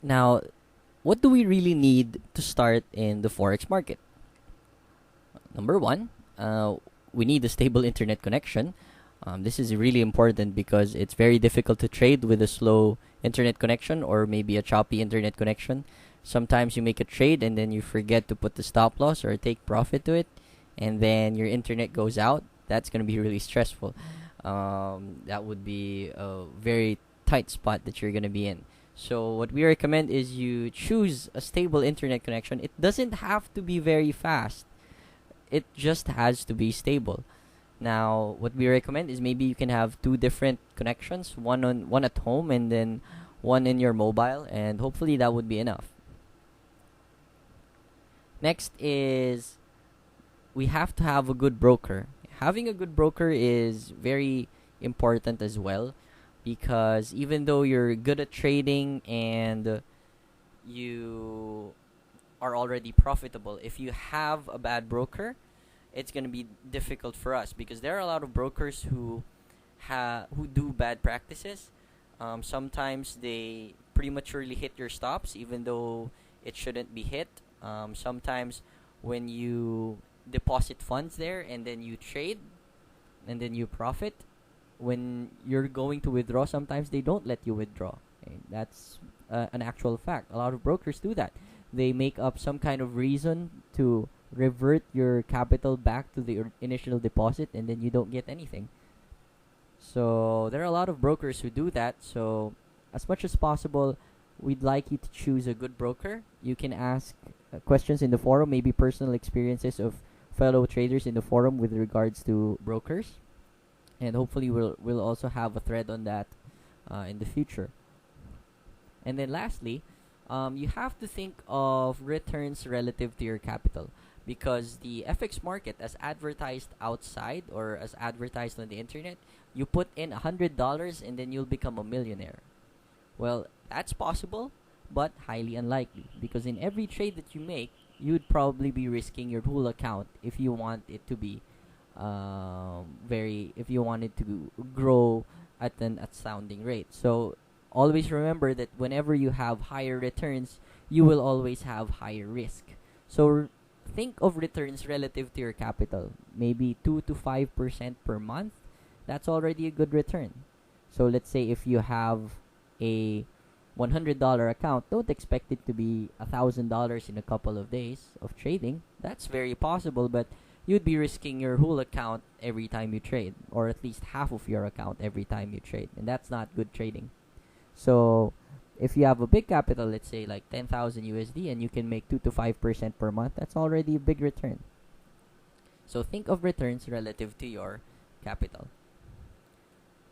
Now, what do we really need to start in the Forex market? Number one, we need a stable internet connection. This is really important because it's very difficult to trade with a slow internet connection or maybe a choppy internet connection. Sometimes you make a trade and then you forget to put the stop loss or take profit to it, and then your internet goes out. That's going to be really stressful. That would be a very tight spot that you're going to be in. So what we recommend is you choose a stable internet connection. It doesn't have to be very fast. It just has to be stable. Now, what we recommend is maybe you can have two different connections, one at home and then one in your mobile, and hopefully that would be enough. Next is we have to have a good broker. Having a good broker is very important as well, because even though you're good at trading and you are already profitable, if you have a bad broker, it's going to be difficult for us because there are a lot of brokers who do bad practices. Sometimes they prematurely hit your stops even though it shouldn't be hit. Sometimes when you deposit funds there and then you trade and then you profit, when you're going to withdraw, sometimes they don't let you withdraw. Okay? That's an actual fact. A lot of brokers do that. They make up some kind of reason to revert your capital back to the initial deposit, and then you don't get anything. So there are a lot of brokers who do that. So as much as possible, we'd like you to choose a good broker. You can ask questions in the forum, maybe personal experiences of fellow traders in the forum with regards to brokers, and hopefully we'll also have a thread on that in the future. And then lastly, you have to think of returns relative to your capital, because the FX market, as advertised outside or as advertised on the internet, you put in $100 and then you'll become a millionaire. Well, that's possible, but highly unlikely, because in every trade that you make, you'd probably be risking your whole account if you want it to be if you want it to grow at an astounding rate. So always remember that whenever you have higher returns, you will always have higher risk. So think of returns relative to your capital, maybe 2 to 5% per month. That's already a good return. So let's say if you have a $100 account, don't expect it to be $1,000 in a couple of days of trading. That's very possible, but you'd be risking your whole account every time you trade, or at least half of your account every time you trade, and that's not good trading. So if you have a big capital, let's say like 10,000 USD, and you can make 2 to 5% per month, that's already a big return. So think of returns relative to your capital.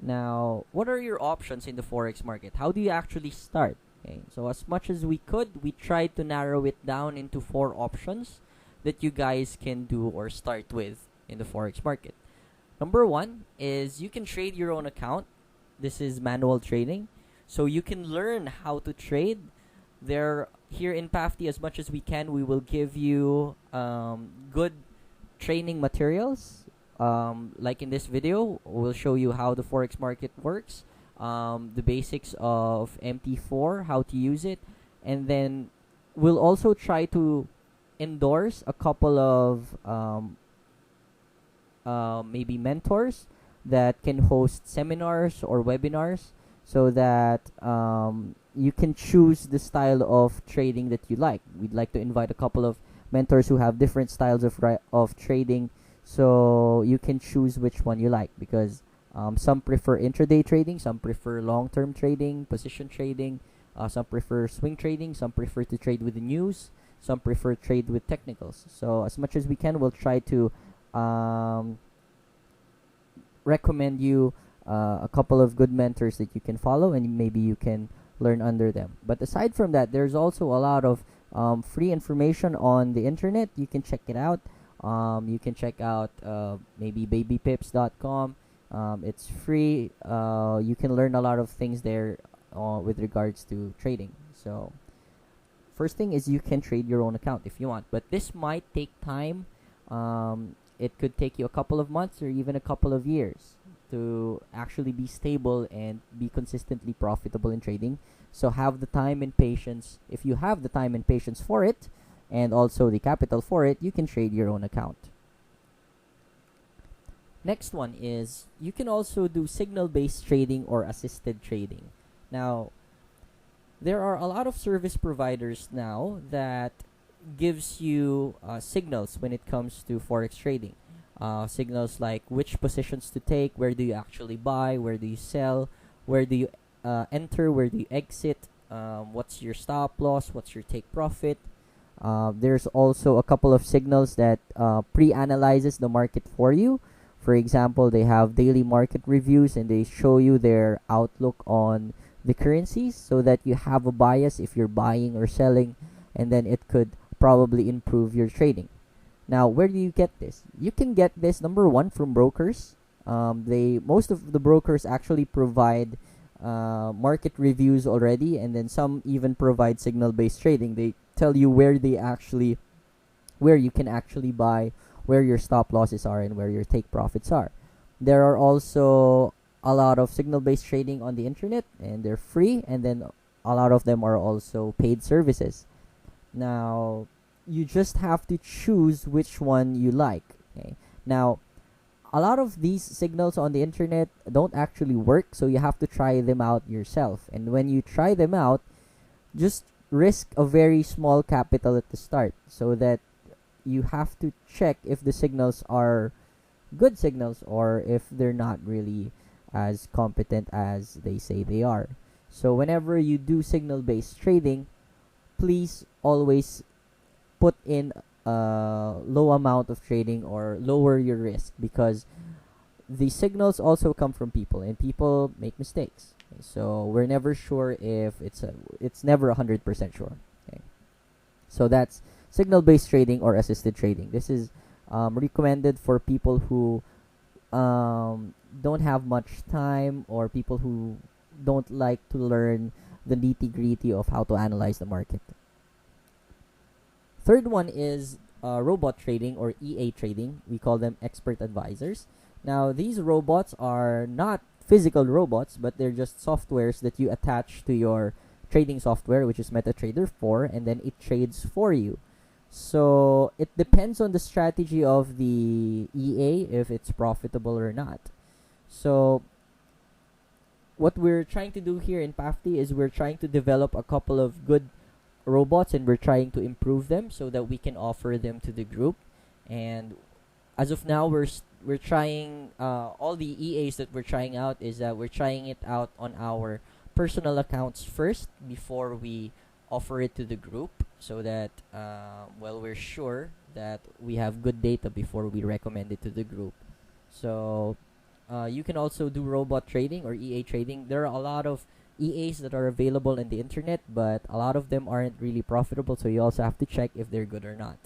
Now, what are your options in the Forex market? How do you actually start? Okay, so as much as we could, we tried to narrow it down into 4 options that you guys can do or start with in the Forex market. Number 1 is you can trade your own account. This is manual trading. So you can learn how to trade. Here in PAFTI, as much as we can, we will give you good training materials. Like in this video, we'll show you how the Forex market works, the basics of MT4, how to use it, and then we'll also try to endorse a couple of maybe mentors that can host seminars or webinars, so that you can choose the style of trading that you like. We'd like to invite a couple of mentors who have different styles of trading, so you can choose which one you like, because some prefer intraday trading, some prefer long-term trading, position trading, some prefer swing trading, some prefer to trade with the news, some prefer trade with technicals. So as much as we can, we'll try to recommend you a couple of good mentors that you can follow, and maybe you can learn under them. But aside from that, there's also a lot of free information on the internet. You can check it out. You can check out maybe babypips.com. It's free. You can learn a lot of things there with regards to trading. So first thing is you can trade your own account if you want, but this might take time. It could take you a couple of months or even a couple of years. to actually be stable and be consistently profitable in trading. So have the time and patience. If you have the time and patience for it, and also the capital for it, you can trade your own account. Next one is you can also do signal-based trading or assisted trading. Now, there are a lot of service providers now that gives you signals when it comes to forex trading. Signals like which positions to take, where do you actually buy, where do you sell, where do you enter, where do you exit, what's your stop loss, what's your take profit. There's also a couple of signals that pre-analyzes the market for you. For example, they have daily market reviews and they show you their outlook on the currencies so that you have a bias if you're buying or selling, and then it could probably improve your trading. Now, where do you get this? You can get this, number one, from brokers. Most of the brokers actually provide market reviews already, and then some even provide signal-based trading. They tell you where you can actually buy, where your stop losses are, and where your take profits are. There are also a lot of signal-based trading on the internet, and they're free, and then a lot of them are also paid services. Now, you just have to choose which one you like. Okay. Now, a lot of these signals on the internet don't actually work, so you have to try them out yourself. And when you try them out, just risk a very small capital at the start so that you have to check if the signals are good signals or if they're not really as competent as they say they are. So whenever you do signal-based trading, please always put in a low amount of trading or lower your risk, because the signals also come from people and people make mistakes. Okay, so we're never sure if it's never 100% sure. Okay. So that's signal-based trading or assisted trading. This is recommended for people who don't have much time, or people who don't like to learn the nitty-gritty of how to analyze the market. Third one is robot trading or EA trading. We call them expert advisors. Now, these robots are not physical robots, but they're just softwares that you attach to your trading software, which is MetaTrader 4, and then it trades for you. So it depends on the strategy of the EA if it's profitable or not. So what we're trying to do here in PAFTI is we're trying to develop a couple of good robots, and we're trying to improve them so that we can offer them to the group. And as of now, we're trying all the EAs that we're trying out is that we're trying it out on our personal accounts first before we offer it to the group, so that we're sure that we have good data before we recommend it to the group. So you can also do robot trading or EA trading. There are a lot of EAs that are available in the internet, but a lot of them aren't really profitable, so you also have to check if they're good or not.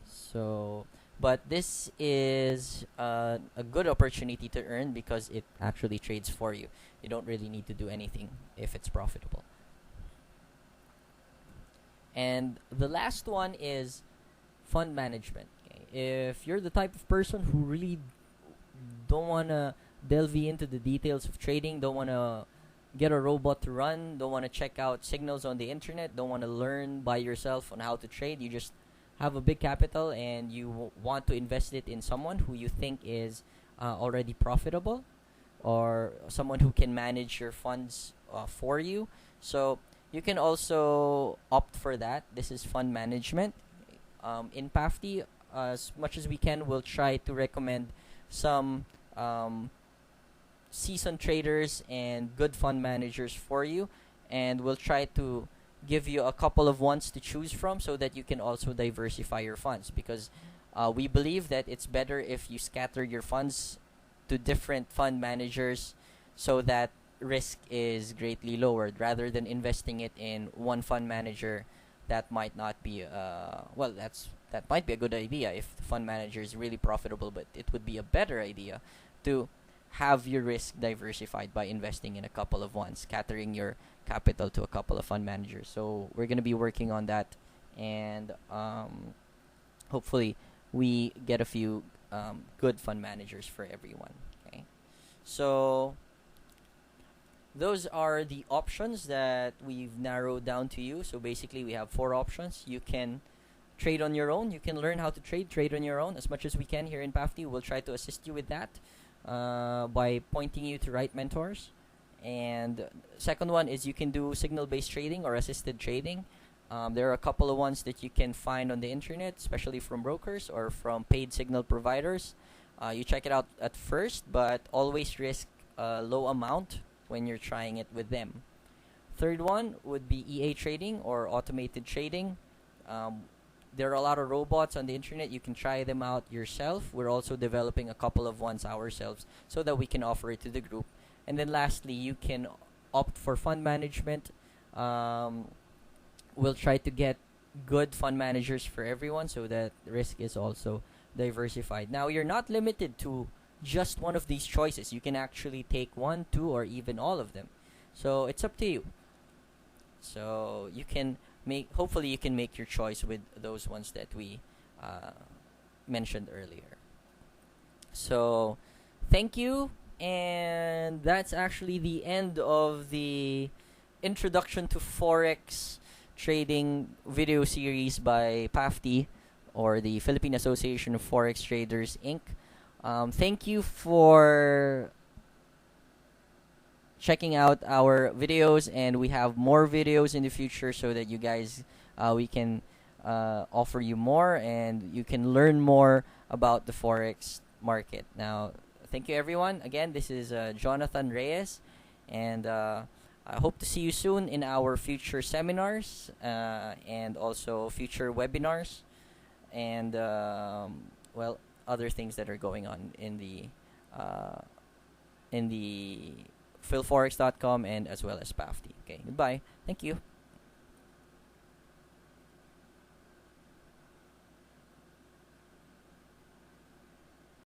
So, but this is a good opportunity to earn because it actually trades for you. You don't really need to do anything if it's profitable. And the last one is fund management. Okay? If you're the type of person who really don't want to delve into the details of trading, don't want to get a robot to run, don't want to check out signals on the internet, don't want to learn by yourself on how to trade, you just have a big capital and you want to invest it in someone who you think is already profitable, or someone who can manage your funds for you. So you can also opt for that. This is fund management. In PAFTI, as much as we can, we'll try to recommend some seasoned traders and good fund managers for you, and we'll try to give you a couple of ones to choose from so that you can also diversify your funds, because we believe that it's better if you scatter your funds to different fund managers so that risk is greatly lowered, rather than investing it in one fund manager that might not be that might be a good idea if the fund manager is really profitable, but it would be a better idea to have your risk diversified by investing in a couple of ones, scattering your capital to a couple of fund managers. So we're going to be working on that, and hopefully we get a few good fund managers for everyone. Okay. So those are the options that we've narrowed down to you. So basically, we have four options. You can trade on your own. You can learn how to trade on your own as much as we can here in PAFTI. We'll try to assist you with that by pointing you to right mentors. And second one is you can do signal-based trading or assisted trading. There are a couple of ones that you can find on the internet, especially from brokers or from paid signal providers. You check it out at first, but always risk a low amount when you're trying it with them. Third one would be EA trading or automated trading. There are a lot of robots on the internet. You can try them out yourself. We're also developing a couple of ones ourselves so that we can offer it to the group. And then lastly, you can opt for fund management. We'll try to get good fund managers for everyone so that risk is also diversified. Now, you're not limited to just one of these choices. You can actually take one, two, or even all of them. So it's up to you. So you can hopefully you can make your choice with those ones that we mentioned earlier. So thank you, and that's actually the end of the introduction to Forex trading video series by PAFTI, or the Philippine Association of Forex Traders Inc. Thank you for checking out our videos, and we have more videos in the future so that you guys we can offer you more and you can learn more about the Forex market. Now, thank you everyone. Again, this is Jonathan Reyes, and I hope to see you soon in our future seminars and also future webinars and other things that are going on in the philforex.com and as well as PAFTI. Okay, goodbye. Thank you.